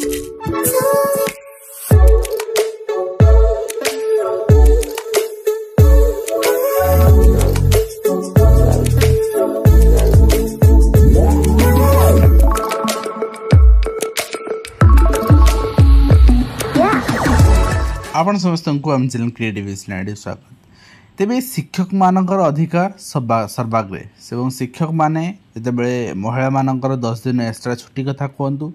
आपण समस्त को आम चैनल क्रिएटिव स्नाइड स्वागत। तेबे शिक्षक मानकर अधिकार सर्वाग्रे एवं शिक्षक माने जितेबाला महिला मानकर 10 दिन एक्स्ट्रा छुट्टी कथा कहतु,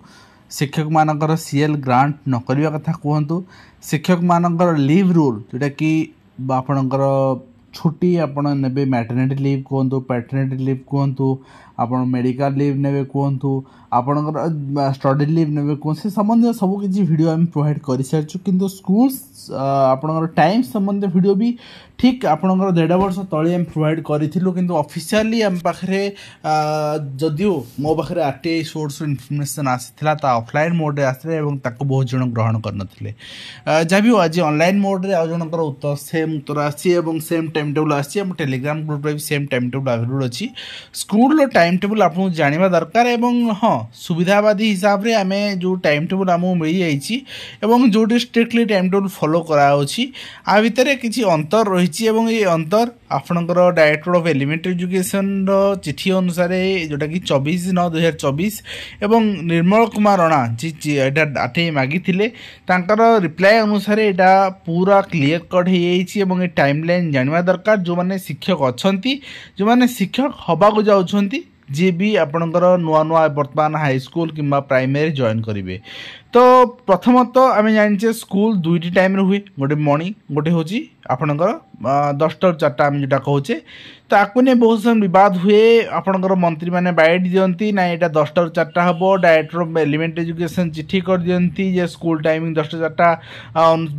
शिक्षक मानकर सीएल ग्रांट न करने कथा कहतु, शिक्षक मानकर लीव रूल जोटा कि आपणकर छुट्टी आपण ने मैटरनिटी लीव कहतु, पैटर्निटी लीव कहतु, आपण मेडिकल लीव ने कहतु, आपणकर स्टडी लीव ने कहते संबंधी सब किसी वीडियो आम प्रोवाइड कर सारी कि स्कूल्स आपणकर टाइम संबंधी वीडियो भी ठीक आपणकर 1.5 वर्ष तले आम प्रोवाइड करूँ कि ऑफिशियली आम पाखे जदियो मो पाखे आरटीआई सोर्स इनफॉरमेशन आसाला ऑफलाइन मोड आसते बहुत जन ग्रहण करते जहाँ भी आज ऑनलाइन मोड रे जनकर उत्तर सेम उत्तर आसी सेम टाइम टेबल आसी टेलीग्राम ग्रुप रे भी सेम टाइम टेबल अवेलेबल अच्छी स्कूल टाइम टेबल आपको जानवा दरकार एवं हाँ सुविधावादी हिसाब से आम जो टाइम टेबल आमको मिल जाइए जो स्ट्रिक्टली टाइम टेबल फॉलो कराऊँगी आ भितर किसी अंतर रही ये अंतर आपणकर डायरेक्टर ऑफ एलिमेंटरी एजुकेशन चिठी अनुसार जोटा कि 24/9/2024 एवं निर्मल कुमार राणा जी आरटीआई मागी रिप्लाय अनुसार यहाँ पूरा क्लीयर कट हो टाइमलाइन जानवा दरकार जो मैंने शिक्षक अच्छा जो मैंने शिक्षक हवा को जाऊँच जी भी आपणकर नुआ नुआ बर्तमान हाई स्कूल किंबा प्राइमरी जॉइन करेंगे। तो प्रथमत आम जाने स्कूल दुईटी टाइम हुए गोटे मॉर्निंग गोटे हूँ आपणकर 10टा 4टा आम जोटा कहचे ताकू नहीं बहुत समय विवाद हुए आपणकर मंत्री मैंने बाइट दियंती ना यहाँ 10टा 4टा हम डायरेक्टर ऑफ एलिमेंटरी एजुकेशन चिठी कर दियंती जे स्कूल टाइमिंग 10टा 4टा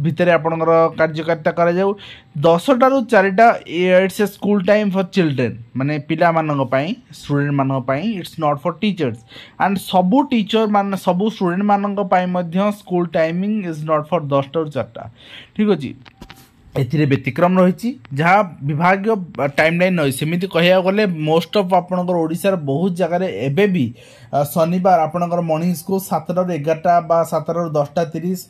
भितर आपणकर कार्यकारिता करा जाऊ 10टा ରୁ 4टा it's a school time for children माने पिला मानन पई स्टूडेंट मानन पई it's not for teachers and सबू टीचर मान सबू स्टूडेंट मानन पई मध्य school timing is not for 10टा ରୁ 4टा ठीक अच्छे एथिरे व्यतिक्रम रही जहाँ विभाग टाइमलाइन रही सेमती कह गले मोस्ट ऑफ आपणकर ओडिशार बहुत जगह एवं भी शनिवार आपणकर मॉर्निंग स्कूल 7टा ରୁ 11टा बा 7टा ରୁ 10टा 30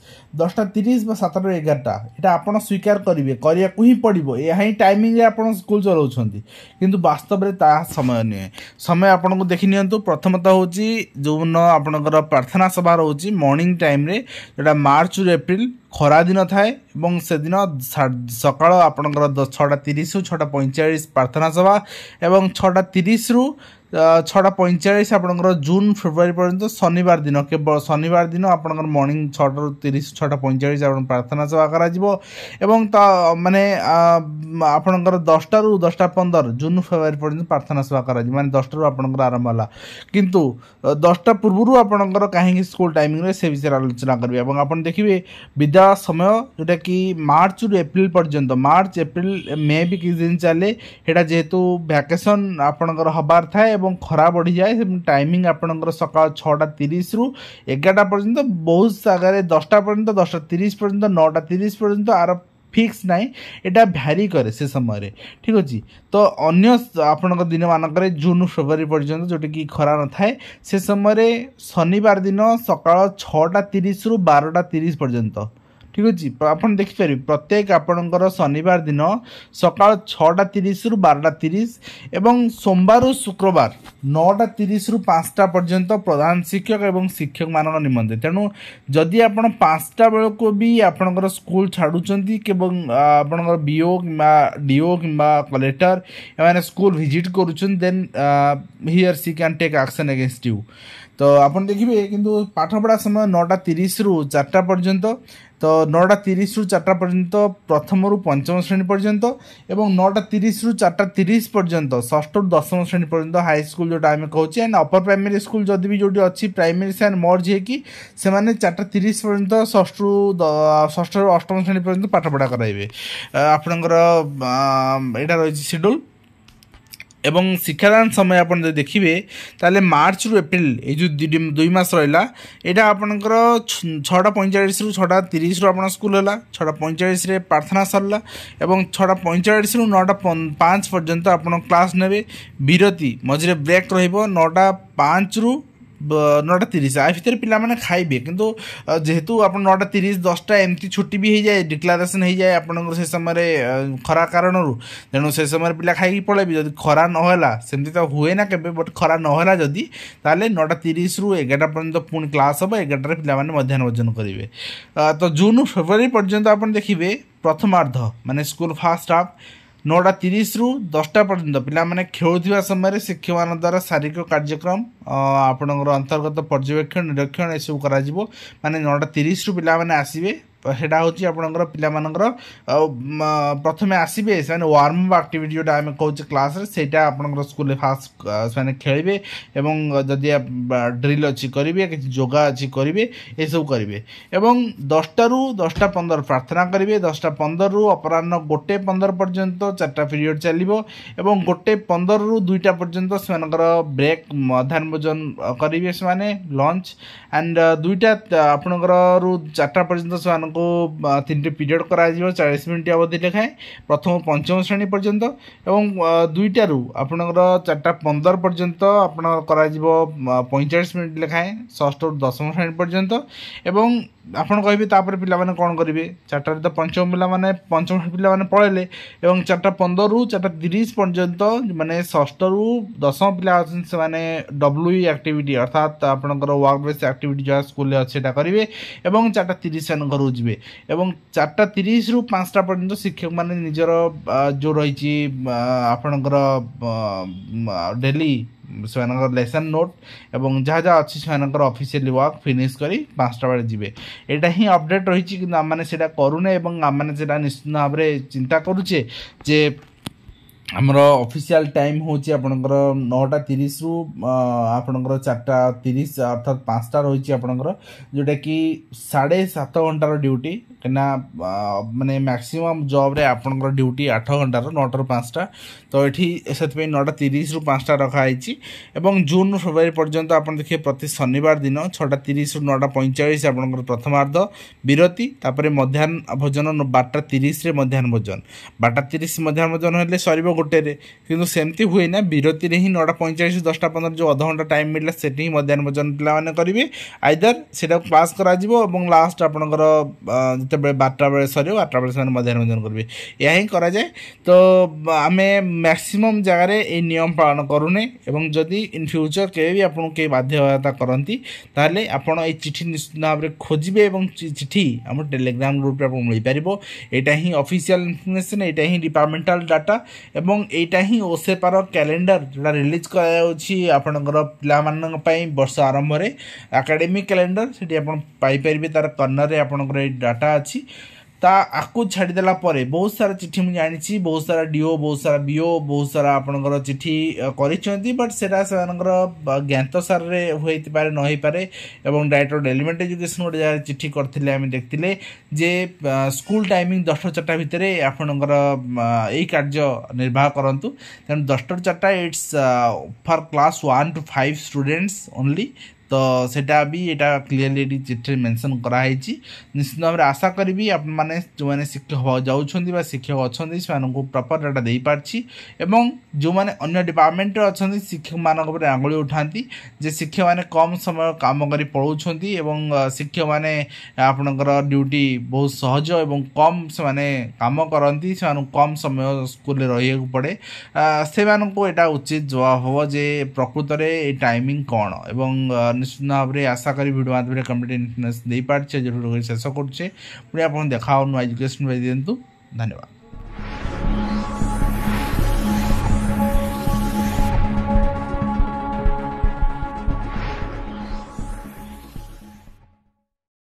बा 7टा ରୁ 11टा यहाँ आप स्वीकार करेंगे करने ही पड़ो यह टाइमिंग आप स्कूल चलाउछंती किंतु वास्तव में ता समय नुहे समय आपन को देखि नियंतु प्रथमतः हूँ जो आपणकर प्रार्थना सभा रोचे मॉर्निंग टाइम रे जोटा मार्च ରୁ एप्रिल खरा दिन थाए से दिन सकाळ आपणकर 6:30 ରୁ 6:45 प्रार्थना सभा एवं 6:30 ରୁ 6:45 आपणकर जून फेब्रुआरी पर्यंत शनिवार दिन केवल शनिवार दिन आपणकर मॉर्निंग 6:30 6:45 आपण प्रार्थना सभा करा जिवो एवं माने आपणकर 10टा ରୁ 10:15 जून फेब्रुआरी पर्यंत प्रार्थना सभा करा जिवो माने 10टा ରୁ आपणकर आरंभ होला किंतु 10टा पूर्व आपणकर काहे स्कूल टाइमिंग रे से विषय आलोचना करबे एवं आपण देखिबे विद्या समय जोटा कि मार्च ରୁ एप्रिल पर्यंत मार्च एप्रिल मे भी किस दिन चले हेटा जेहेतु वैकेशन आपणकर हबार थाए एवं खरा बढ़ी जाए टाइमिंग आपणकर सकाळ 6:30 ରୁ 11टा पर्यंत बहुत जगह 10टा पर्यंत 10:30 पर्यंत 9:30 पर्यंत आर फिक्स नाई एटा भ्यारी करे से समय ठीक अच्छे। तो अन्य आपणकर दिन मानक जून फेब्रुआरी पर्यंत जोटा कि खरा न थाए से समय शनिवार दिन सकाळ 6:30 ରୁ 12:30 पर्यंत ठीक अच्छे आप देखिपारे प्रत्येक आपणकर शनिवार दिन सकाळ 6:30 ରୁ 12:30 एवं सोमवार और शुक्रवार 9:30 ରୁ 5टा पर्यंत प्रधान शिक्षक एवं शिक्षक मान निमंते तेणु जदि आप 5टा बेल को भी आपणकर स्कूल छाड़ुचंती केवल आपणकर बीओ किंबा डीओ किंबा कलेक्टर एमाने स्कूल विजिट करूछन then he or she can take action against you. तो आप देखिए किंतु पाठपढ़ा समय 9:30 ରୁ 4टा पर्यंत तो 9:30 ରୁ 4टा पर्यंत प्रथम ରୁ पंचम श्रेणी पर्यंत एवं 9:30 ରୁ 4:30 पर्यंत षष्ठ ରୁ दशम श्रेणी पर्यंत हाई स्कूल जोटा आम कहचे एंड अपर प्राइमरी स्कूल जदि भी जो अच्छी प्राइमरी से मर्ज होगी से 4:30 पर्यंत षष्ठ ରୁ अष्टम श्रेणी पर्यंत पाठपढ़ा कराइबे आपणकर यहाँ रही शेड्यूल एवं शिक्षादान समय आप देखिए ताले मार्च ରୁ एप्रिल ये जो 2 मास रहा यहाँ आपणकर 6:45 ରୁ 6:30 आप स्कूल है 6:45 रे प्रार्थना सरला एवं 6:45 ରୁ 9:05 पर्यंत आप क्लास ने विरति मझे ब्रेक रही 9:05 ରୁ नौटा 30 आ भितर पिलामाने खाइबे किंतु जेहेतु आपण 9:30 10टा एमती छुट्टी भी हो जाए डिक्लारेसन हो जाए आपनकर से समय खरा कारणरू तेणु से समय पिला खाई पळेबे जदि खरा नहला सेमती तो हुए ना केबे बट खरा नहला जदि ताले 9:30 रु 11टा पर्यंत पुणी क्लास हम 11टा पिलामाने मध्याह्न भोजन करेंगे। तो जून फेब्रुआरी पर्यंत आपण देखिए प्रथमार्ध माने स्कूल फास्ट हाफ 9:30 रु 10टा पर्यंत पिलामाने खेलुवा समय शिक्षक मान द्वारा शारीरिक कार्यक्रम आपणकर अंतर्गत पर्यवेक्षण निरीक्षण एसबू करा माने 9:30 रु पिलामाने आसीबे सेटा हूँ आपंकर पिलामानकर प्रथमे आसबे से वार्म अप एक्टिविटी जोटा आम कहे क्लास सेटा आपंकर स्कूल फास्ट से खेलेंगे और जदि ड्रिल अच्छी करेंगे कि योगा अच्छी करेंगे ये सब करेंगे और 10टा रु 10:15 प्रार्थना करेंगे 10:15 रु अपराह्न 1:15 पर्यंत 4टा पीरियड चलो और 1:15 रु 2टा पर्यंत से ब्रेक मध्याह्न भोजन करेंगे से लंच एंड 2टा आपंकर रु 4टा पर्यंत से को 3टी पीरियड करा 40 मिनिट अवधि लेखाएं प्रथम पंचम श्रेणी पर्यंत और 2टा रु आपंकर 4:15 पर्यंत आप 45 मिनिट लेखाएं षष्ठ रु 10म श्रेणी पर्यंत एवं आपन कहे तापर पिला माने कौन करेंगे 4टा तो पंचम पिला माने पंचम पिला माने पढ़ेले और 4:15 रु 4:30 पर्यंत माने षष्ठ रु 10म पिला से माने डब्ल्यूई एक्टिविटी अर्थात आपनकर वर्क बेस एक्टिविटी जो स्कूल अच्छे करेंगे और 4:30 से घर जी और 4:30 रु 5टा पर्यंत शिक्षक माने निजर जो रही आपनकर डेली से लेसन नोट और जहाँ जहाँ अच्छी से ऑफिशियली वर्क फिनिश करी 5टा बेले जी यहाँ ही अपडेट रही आम से करूने आम निश्चित भाव में चिंता करुचे जे आमर ऑफिशियल टाइम हूँ आपंकर 9:30 रु आपंकर 4:30 अर्थात 5टा रही आपंकर जोटा कि 7.5 घंटार ड्यूटी कहीं माने मैक्सिमम जॉब रे आपंकर ड्यूटी 8 घंटार 9टा रु 5टा तो ये से 9:30 रु 5टा रखाई और जून फेब्रुआरी पर्यंत आप देखिए प्रति शनिवार दिन 6:30 रु 9:45 आपंकर प्रथमार्ध विरति तापर मध्याह्न भोजन 12:30 मध्याह्न भोजन 12:30 मध्याह्न भोजन हेल्ले सर गोटे कि सेमती हुए ना विरति ही 9:45 10:15 जो अध घंटा टाइम मिलला से मध्याह्न भोजन पे करेंगे आइदर से क्लास करा लास्ट आपंकर जिते 12टा बेले सर 8टा बेले मध्याह्न भोजन करेंगे यह ही करा जाए। तो आम मैक्सिमम जगार ये नियम पालन करूने और जदि इन फ्यूचर के भी आपको कई बाध्यता करती ताले आपण ये चिठी निश्चित भाव में खोजे और चिठी आम टेलीग्राम ग्रुप आप मिल पार यहाँ ही ऑफिशियल इनफॉरमेशन यहाँ ही डिपार्टमेंटल डाटा एवं एटा ही ओसेपार कैलेंडर जोटा रिलीज करपणकर पाई वर्ष आरंभ में एकेडमिक कैलेंडर से पाइपर तार कर्नर आपंकर डाटा अच्छी ता आकु छाड़देला बहुत सारा चिठी मुझे जानी बहुत सारा डीओ बहुत सारा बीओ बहुत सारा आपंकर चिठी करी बट से ज्ञात सार होपे न पारे और डायरेक्टर एलिमेंट एजुकेशन गोटे जगह चिठी करते देखते जे स्कूल टाइमिंग 10टा 4टा भितर आपंकर यही कार्य निर्वाह करूँ तेणु 10टा 4टा it's for class 1 to 5 students only तो सेटा भी यहाँ क्लीयरली चिठी मेंशन कराई निश्चित भाव में आशा करी आप जो मैंने शिक्षक जाऊँच शिक्षक अच्छा से प्रॉपर डाटा दे पार्ची एवं जो मैंने अन्य डिपार्टमेंट अच्छा शिक्षक मान आंगुली उठाती जे शिक्षक मैंने कम समय काम कर पढ़ाऊँच शिक्षक मैंने आपंकर ड्यूटी बहुत सहज और कम से कम करती से कम समय स्कूल रही पड़े से यहाँ उचित जवाब हम जे प्रकृत में टाइमिंग कौन एवं निश्चित भाव में आशा करी वीडियो माध्यम कम्प्लीट इन्फॉर्मेशन दे पार्चे जो शेष करुचे पुणी आप देखा एजुकेशन दिंतु धन्यवाद।